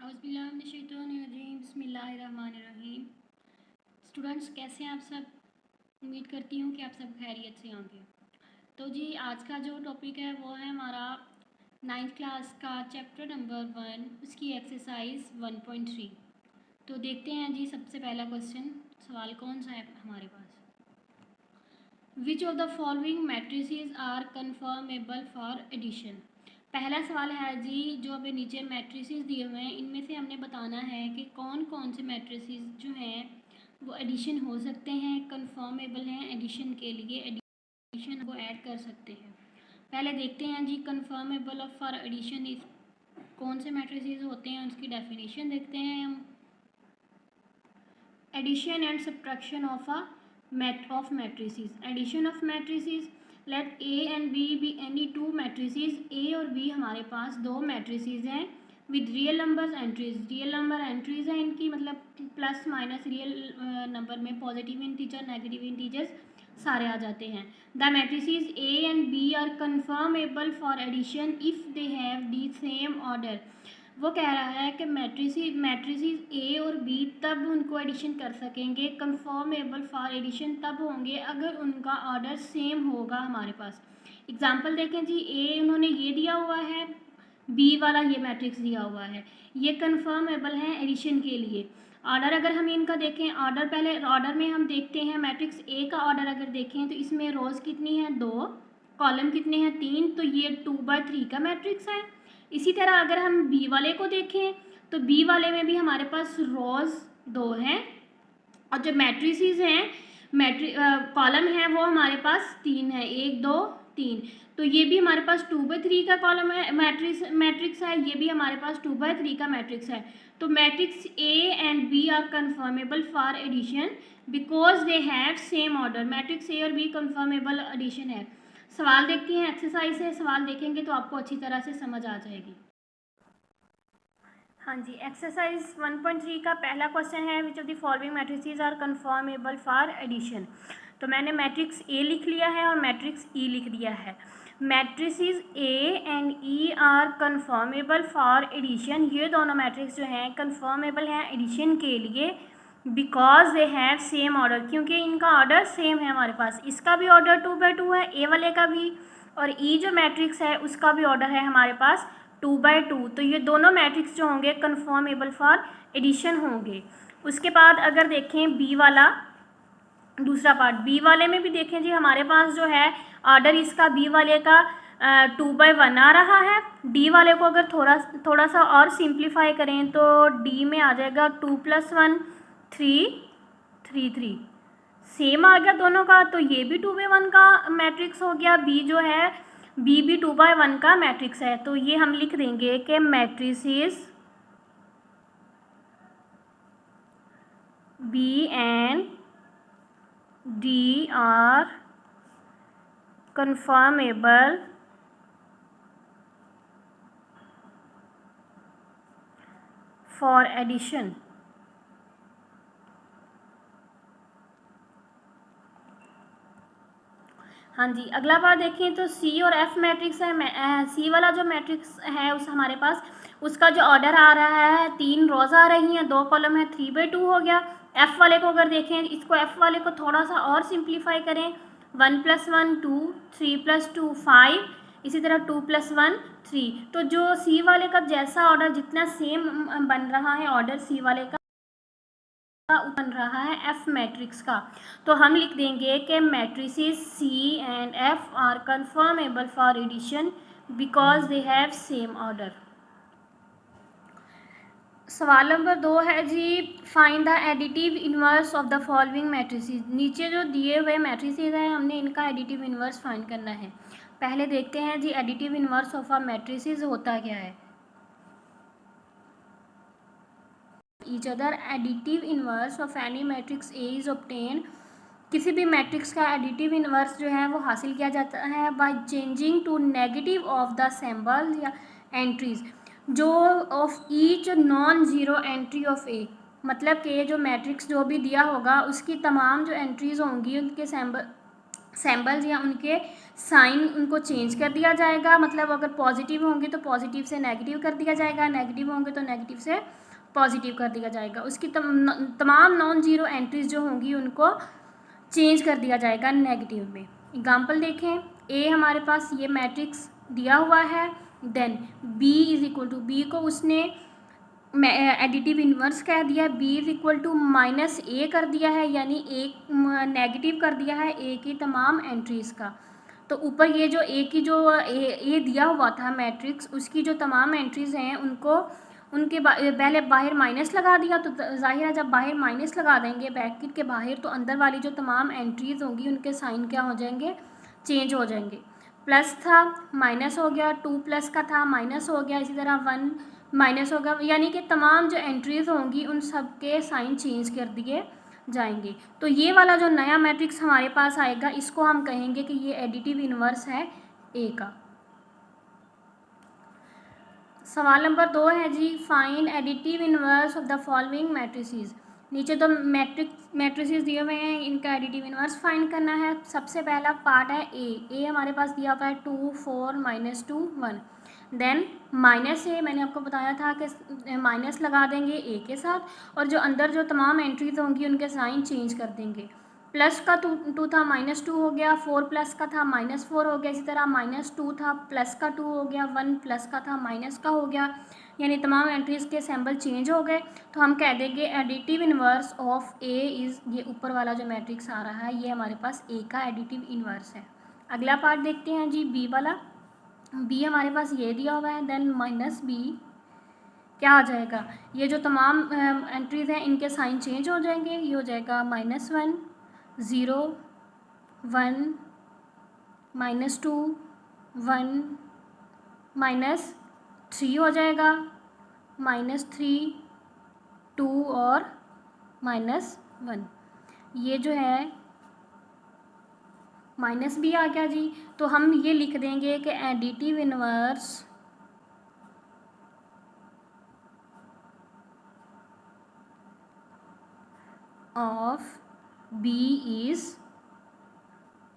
औज़ुबिल्लाहिमिनश्शैतानिर्रजीम बिस्मिल्लाहिर्रहमानिर्रहीम। स्टूडेंट्स, कैसे हैं आप सब? उम्मीद करती हूँ कि आप सब खैरियत से होंगे। तो जी, आज का जो टॉपिक है वो है हमारा 9th क्लास का चैप्टर नंबर 1, उसकी एक्सरसाइज 1.3। तो देखते हैं जी, सबसे पहला क्वेश्चन सवाल कौन सा है हमारे पास। Which of the following matrices are conformable for addition. पहला सवाल है जी, जो अभी नीचे मैट्रिसेस दिए हुए हैं इनमें से हमने बताना है कि कौन कौन से मैट्रिसेस जो हैं वो एडिशन हो सकते हैं, कन्फर्मेबल हैं एडिशन के लिए, एडिशन को ऐड कर सकते हैं। पहले देखते हैं जी, कन्फर्मेबल फॉर एडिशन इस कौन से मैट्रिसेस होते हैं, उसकी डेफिनेशन देखते हैं हम। Addition and subtraction of matrices. Addition of matrices, let A and B be any two matrices. A और B हमारे पास दो matrices हैं with real numbers entries. real number entries हैं इनकी, मतलब प्लस माइनस रियल नंबर में पॉजिटिव इंटीजर नेगेटिव इंटीजर्स सारे आ जाते हैं। The matrices A and B are confirmable for addition if they have the same order. वो कह रहा है कि मैट्रिसेस ए और बी तब उनको एडिशन कर सकेंगे, कन्फर्मेबल फॉर एडिशन तब होंगे अगर उनका ऑर्डर सेम होगा हमारे पास। एग्जांपल देखें जी, ए उन्होंने ये दिया हुआ है, बी वाला ये मैट्रिक्स दिया हुआ है, ये कन्फर्मेबल है एडिशन के लिए। ऑर्डर अगर हम इनका देखें, ऑर्डर पहले ऑर्डर में हम देखते हैं, मैट्रिक्स ए का ऑर्डर अगर देखें तो इसमें रोज कितनी है, 2, कॉलम कितने हैं, 3, तो ये 2/3 का मैट्रिक्स है। इसी तरह अगर हम बी वाले को देखें तो बी वाले में भी हमारे पास रोज 2 हैं और जो मैट्रिसेस हैं कॉलम है वो हमारे पास 3 है, 1 2 3, तो ये भी हमारे पास 2/3 का कॉलम है, मैट्रिक्स है, ये भी हमारे पास 2/3 का मैट्रिक्स है। तो matrix A and B are conformable for addition because they have same order. Matrix A और बी कन्फर्मेबल एडिशन है। सवाल देखते हैं, एक्सरसाइज है, सवाल देखेंगे तो आपको अच्छी तरह से समझ आ जाएगी। हाँ जी, एक्सरसाइज 1.3 का पहला क्वेश्चन है, which of the following matrices are conformable for addition. तो मैंने मैट्रिक्स ए लिख लिया है और मैट्रिक्स ई लिख दिया है। Matrices A and E are conformable for addition, ये दोनों मैट्रिक्स जो हैं कन्फर्मेबल हैं एडिशन के लिए because they have same order, क्योंकि इनका ऑर्डर सेम है हमारे पास। इसका भी ऑर्डर 2/2 है, ए वाले का भी, और ई जो मैट्रिक्स है उसका भी ऑर्डर है हमारे पास 2/2। तो ये दोनों मैट्रिक्स जो होंगे कन्फर्मेबल फॉर एडिशन होंगे। उसके बाद अगर देखें बी वाला दूसरा पार्ट, बी वाले में भी देखें जी, हमारे पास जो है ऑर्डर इसका बी वाले का 2/1 आ रहा है। डी वाले को अगर थोड़ा सा और सिंप्लीफाई करें तो डी में आ जाएगा 2 + 1 3 3 3, सेम आ गया दोनों का, तो ये भी 2/1 का मैट्रिक्स हो गया। बी जो है बी भी 2/1 का मैट्रिक्स है। तो ये हम लिख देंगे कि matrices B and D are conformable for addition. हाँ जी, अगला बार देखें तो सी और एफ मैट्रिक्स है। सी वाला जो मैट्रिक्स है उस हमारे पास उसका जो ऑर्डर आ रहा है 3 रोज आ रही हैं, 2 कॉलम है, 3/2 हो गया। एफ वाले को अगर देखें, इसको एफ वाले को थोड़ा सा और सिंप्लीफाई करें, 1 + 1 2, 3 + 2 5, इसी तरह 2 + 1 3। तो जो सी वाले का जैसा ऑर्डर जितना सेम बन रहा है ऑर्डर सी वाले का बन रहा है एफ मैट्रिक्स का, तो हम लिख देंगे कि matrices C and F are conformable for addition because they have same order. सवाल नंबर 2 है जी, find the additive inverse of the following matrices. नीचे जो दिए हुए मैट्रिसेस हैं हमने इनका एडिटिव इनवर्स फाइंड करना है। पहले देखते हैं जी additive inverse of a matrices होता क्या है। Each other additive inverse of any matrix A is obtain. किसी भी मैट्रिक्स का एडिटिव इनवर्स जो है वो हासिल किया जाता है by changing to negative of the symbol या एंट्रीज जो of each non zero entry of A, मतलब कि जो मैट्रिक्स जो भी दिया होगा उसकी तमाम जो एंट्रीज होंगी उनके सैम्बल्स या उनके साइन उनको चेंज कर दिया जाएगा। मतलब अगर पॉजिटिव होंगे तो पॉजिटिव से नेगेटिव कर दिया जाएगा, नेगेटिव होंगे तो नेगेटिव से पॉजिटिव कर दिया जाएगा। उसकी तमाम नॉन जीरो एंट्रीज जो होंगी उनको चेंज कर दिया जाएगा नेगेटिव में। एग्जाम्पल देखें, ए हमारे पास ये मैट्रिक्स दिया हुआ है, then B is equal to, B को उसने एडिटिव इन्वर्स कह दिया, B is equal to minus A कर दिया है, यानी एक नेगेटिव कर दिया है ए की तमाम एंट्रीज़ का। तो ऊपर ये जो ए की जो ए दिया हुआ था मैट्रिक्स, उसकी जो तमाम एंट्रीज़ हैं उनको उनके पहले बाहर माइनस लगा दिया। तो जाहिर है जब बाहर माइनस लगा देंगे ब्रैकेट के बाहर, तो अंदर वाली जो तमाम एंट्रीज़ होंगी उनके साइन क्या हो जाएंगे, चेंज हो जाएंगे। प्लस था माइनस हो गया, 2 प्लस का था माइनस हो गया, इसी तरह 1 माइनस हो गया, यानी कि तमाम जो एंट्रीज़ होंगी उन सब के साइन चेंज कर दिए जाएंगे। तो ये वाला जो नया मैट्रिक्स हमारे पास आएगा इसको हम कहेंगे कि ये एडिटिव इन्वर्स है ए का। सवाल नंबर 2 है जी, find additive inverse of the following matrices. नीचे तो मैट्रिसेस दिए हुए हैं, इनका एडिटिव इन्वर्स फाइंड करना है। सबसे पहला पार्ट है ए हमारे पास दिया हुआ है 2 4 -2 1। देन माइनस ए, मैंने आपको बताया था कि माइनस लगा देंगे ए के साथ और जो अंदर जो तमाम एंट्रीज होंगी उनके साइन चेंज कर देंगे। प्लस का 2 था -2 हो गया, 4 प्लस का था -4 हो गया, इसी तरह -2 था प्लस का 2 हो गया, 1 प्लस का था माइनस का हो गया, यानी तमाम एंट्रीज़ के सैम्बल चेंज हो गए। तो हम कह देंगे additive inverse of A is, ये ऊपर वाला जो मैट्रिक्स आ रहा है ये हमारे पास ए का एडिटिव इन्वर्स है। अगला पार्ट देखते हैं जी, बी वाला। बी हमारे पास ये दिया हुआ है, देन माइनस बी क्या आ जाएगा, ये जो तमाम एंट्रीज़ हैं इनके साइन चेंज हो जाएंगे। ये हो जाएगा -1 0 1 -2 1 -3 हो जाएगा, -3 2 और -1। ये जो है माइनस भी आ गया जी। तो हम ये लिख देंगे कि additive inverse of B is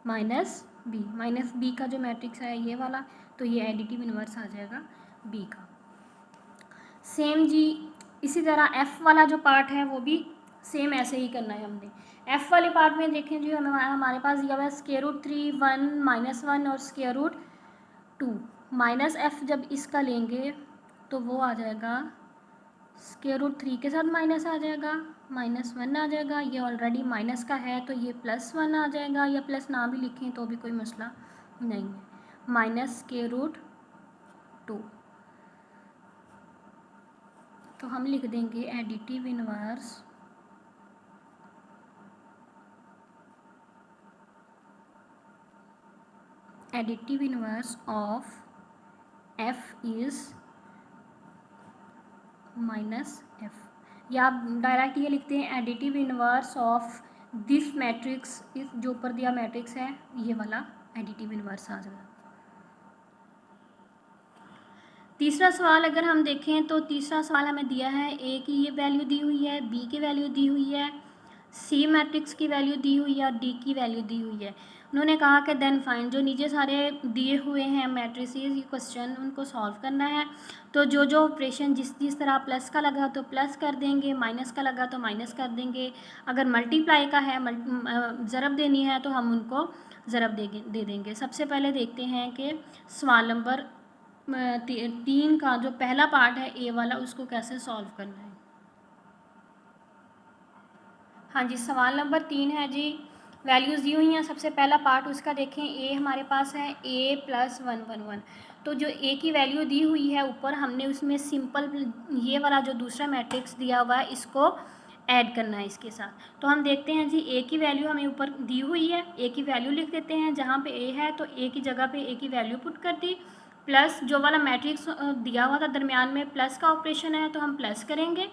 -b का जो मैट्रिक्स है ये वाला, तो ये एडिटिव इन्वर्स आ जाएगा बी का। सेम जी इसी तरह एफ़ वाला जो पार्ट है वो भी सेम ऐसे ही करना है हमने। एफ़ वाले पार्ट में देखें जी, हमारे पास दिया हुआ है √3 1 -1 और √2 -f। जब इसका लेंगे तो वो आ जाएगा √3 के साथ माइनस आ जाएगा, -1 आ जाएगा। ये ऑलरेडी माइनस का है तो ये +1 आ जाएगा, या प्लस ना भी लिखें तो भी कोई मसला नहीं है, -√2। तो हम लिख देंगे additive inverse of f is -f, या आप डायरेक्ट ये लिखते हैं additive inverse of this matrix, इस जो ऊपर दिया मैट्रिक्स है ये वाला एडिटिव इन्वर्स आ जाएगा। तीसरा सवाल अगर हम देखें तो तीसरा सवाल हमें दिया है, ए की ये वैल्यू दी हुई है, बी की वैल्यू दी हुई है, सी मैट्रिक्स की वैल्यू दी हुई है और डी की वैल्यू दी हुई है। उन्होंने कहा कि देन फाइंड, जो नीचे सारे दिए हुए हैं मैट्रिसेस ये क्वेश्चन उनको सॉल्व करना है। तो जो जो ऑपरेशन जिस तरह प्लस का लगा तो प्लस कर देंगे, माइनस का लगा तो माइनस कर देंगे, अगर मल्टीप्लाई का है ज़रब देनी है तो हम उनको ज़रब दे देंगे। सबसे पहले देखते हैं कि सवाल नंबर 3 का जो पहला पार्ट है ए वाला उसको कैसे सॉल्व करना है। हाँ जी, सवाल नंबर 3 है जी, वैल्यूज़ दी हुई हैं। सबसे पहला पार्ट उसका देखें, ए हमारे पास है a + 1 1 1। तो जो a की वैल्यू दी हुई है ऊपर, हमने उसमें सिंपल ये वाला जो दूसरा मैट्रिक्स दिया हुआ है इसको ऐड करना है इसके साथ। तो हम देखते हैं जी, a की वैल्यू हमें ऊपर दी हुई है, a की वैल्यू लिख देते हैं। जहाँ पे a है तो a की जगह पे a की वैल्यू पुट कर दी, प्लस जो वाला मैट्रिक्स दिया हुआ था दरमियान में प्लस का ऑपरेशन है तो हम प्लस करेंगे,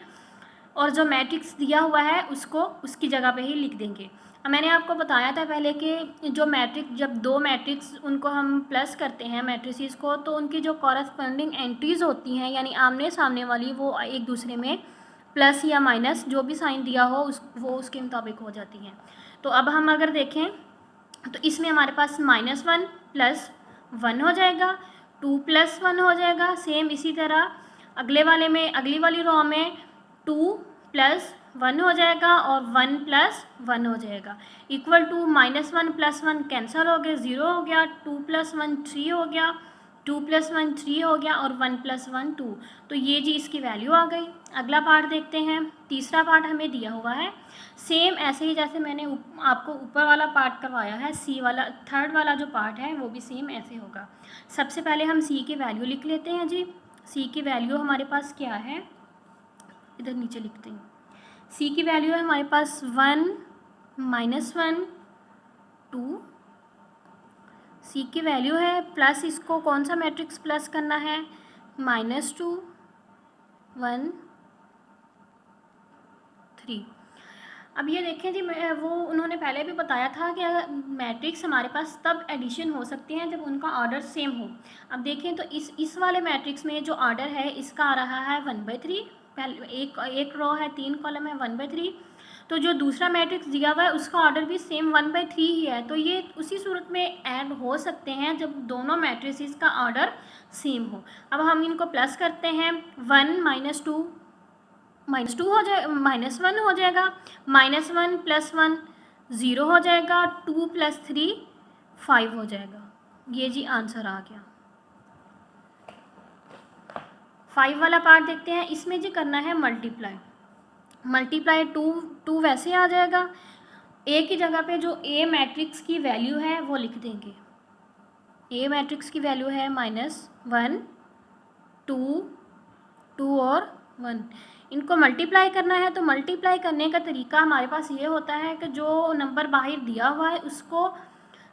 और जो मैट्रिक्स दिया हुआ है उसको उसकी जगह पे ही लिख देंगे। मैंने आपको बताया था पहले कि जो मैट्रिक्स, जब दो मैट्रिक्स उनको हम प्लस करते हैं मैट्रिसेस को, तो उनकी जो कॉरस्पॉन्डिंग एंट्रीज़ होती हैं यानी आमने सामने वाली, वो एक दूसरे में प्लस या माइनस जो भी साइन दिया हो वो उसके मुताबिक हो जाती हैं। तो अब हम अगर देखें तो इसमें हमारे पास -1 + 1 हो जाएगा, 2 + 1 हो जाएगा। सेम इसी तरह अगले वाले में, अगली वाली रो में 2 + 1 हो जाएगा और 1 + 1 हो जाएगा, इक्वल टू -1 + 1 कैंसिल हो गए, 0 हो गया, 2 + 1 3 हो गया, 2 + 1 3 हो गया और 1 + 1 2। तो ये जी इसकी वैल्यू आ गई। अगला पार्ट देखते हैं। तीसरा पार्ट हमें दिया हुआ है सेम ऐसे ही जैसे मैंने आपको ऊपर वाला पार्ट करवाया है, सी वाला थर्ड वाला जो पार्ट है वो भी सेम ऐसे होगा। सबसे पहले हम सी की वैल्यू लिख लेते हैं जी। सी की वैल्यू हमारे पास क्या है, इधर नीचे लिखते हैं। सी की वैल्यू है हमारे पास 1 -1 2। सी की वैल्यू है प्लस, इसको कौन सा मैट्रिक्स प्लस करना है, -2 1 3। अब ये देखें जी, मैं वो उन्होंने पहले भी बताया था कि मैट्रिक्स हमारे पास तब एडिशन हो सकते हैं जब उनका ऑर्डर सेम हो। अब देखें तो इस वाले मैट्रिक्स में जो ऑर्डर है इसका आ रहा है 1/3। पहले एक रो है, 3 कॉलम है, 1/3। तो जो दूसरा मैट्रिक्स दिया हुआ है उसका ऑर्डर भी सेम 1/3 ही है। तो ये उसी सूरत में ऐड हो सकते हैं जब दोनों मैट्रिसेस का ऑर्डर सेम हो। अब हम इनको प्लस करते हैं, 1 -2 -2 हो जाए, -1 हो जाएगा, -1 + 1 0 हो जाएगा, 2 + 3 5 हो जाएगा। ये जी आंसर आ गया। 5 वाला पार्ट देखते हैं। इसमें जी करना है मल्टीप्लाई। 2 वैसे आ जाएगा, ए की जगह पे जो ए मैट्रिक्स की वैल्यू है वो लिख देंगे। ए मैट्रिक्स की वैल्यू है -1 2 2 और 1। इनको मल्टीप्लाई करना है, तो मल्टीप्लाई करने का तरीका हमारे पास ये होता है कि जो नंबर बाहर दिया हुआ है उसको,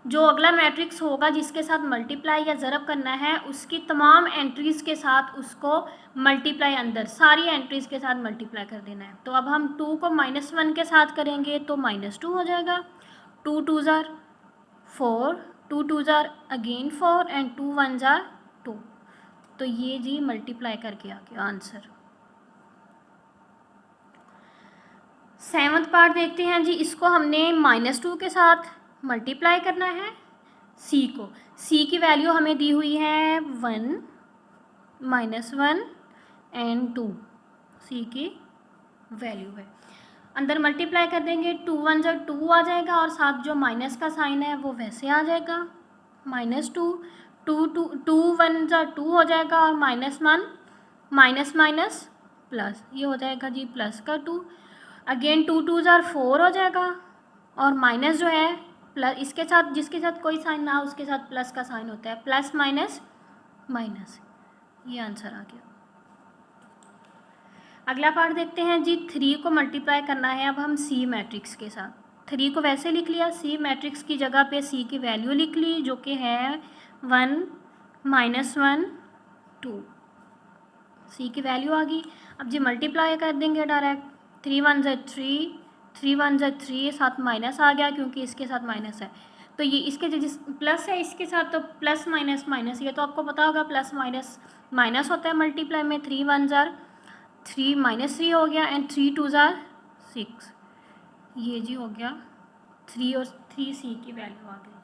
जो अगला मैट्रिक्स होगा जिसके साथ मल्टीप्लाई या ज़रब करना है उसकी तमाम एंट्रीज़ के साथ उसको मल्टीप्लाई, अंदर सारी एंट्रीज़ के साथ मल्टीप्लाई कर देना है। तो अब हम 2 को -1 के साथ करेंगे तो -2 हो जाएगा, 2 2 ज़ार 4, 2 2 ज़ार अगेन 4 एंड 2 1 ज़ार 2। तो ये जी मल्टीप्लाई करके आ गया आंसर। 7वां पार्ट देखते हैं जी। इसको हमने -2 के साथ मल्टीप्लाई करना है सी को। सी की वैल्यू हमें दी हुई है 1 -1 एंड 2, सी की वैल्यू है। अंदर मल्टीप्लाई कर देंगे, 2 1 ज़ार 2 आ जाएगा और साथ जो माइनस का साइन है वो वैसे आ जाएगा, -2 2 1 ज़ार 2 हो जाएगा और -1 माइनस माइनस प्लस, ये हो जाएगा जी प्लस का 2। अगेन 2 2 ज़ार 4 हो जाएगा और माइनस जो है प्लस, इसके साथ जिसके साथ कोई साइन ना हो उसके साथ प्लस का साइन होता है, प्लस माइनस माइनस। ये आंसर आ गया। अगला पार्ट देखते हैं जी। 3 को मल्टीप्लाई करना है अब हम सी मैट्रिक्स के साथ। 3 को वैसे लिख लिया, सी मैट्रिक्स की जगह पे सी की वैल्यू लिख ली जो कि है 1 -1 2। सी की वैल्यू आ गई। अब जी मल्टीप्लाई कर देंगे डायरेक्ट, 3 1 ज़ार 3, 3 1 ज़ार 3, साथ माइनस आ गया क्योंकि इसके साथ माइनस है। तो ये इसके जिस प्लस है इसके साथ तो प्लस माइनस माइनस, ये तो आपको पता होगा प्लस माइनस माइनस होता है मल्टीप्लाई में। 3 1 ज़ार 3 -3 हो गया एंड 3 2 ज़ार 6। ये जी हो गया 3 और 3 सी की वैल्यू आ गई।